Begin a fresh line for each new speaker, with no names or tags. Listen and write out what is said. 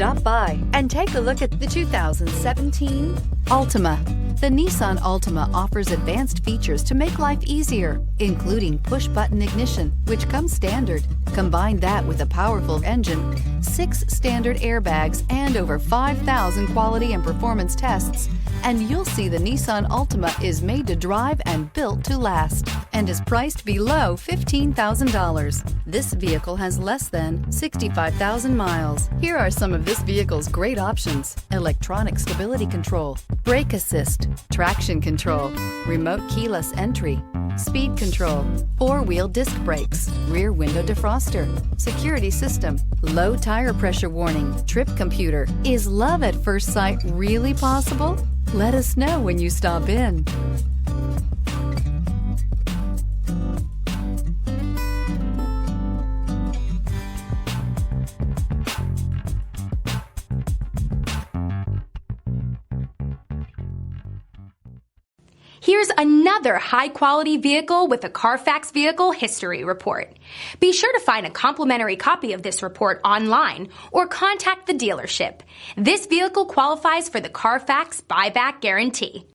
Stop by and take a look at the 2017 Altima. The Nissan Altima offers advanced features to make life easier, including push-button ignition, which comes standard. Combine that with a powerful engine, 6 standard airbags, and over 5,000 quality and performance tests, and you'll see the Nissan Altima is made to drive and built to last, and is priced below $15,000. This vehicle has less than 65,000 miles. Here are some of this vehicle's great options: electronic stability control, brake assist, traction control, remote keyless entry, speed control, 4-wheel disc brakes, rear window defroster, security system, low tire pressure warning, trip computer. Is love at first sight really possible? Let us know when you stop in.
Here's another high-quality vehicle with a Carfax Vehicle History Report. Be sure to find a complimentary copy of this report online or contact the dealership. This vehicle qualifies for the Carfax Buyback Guarantee.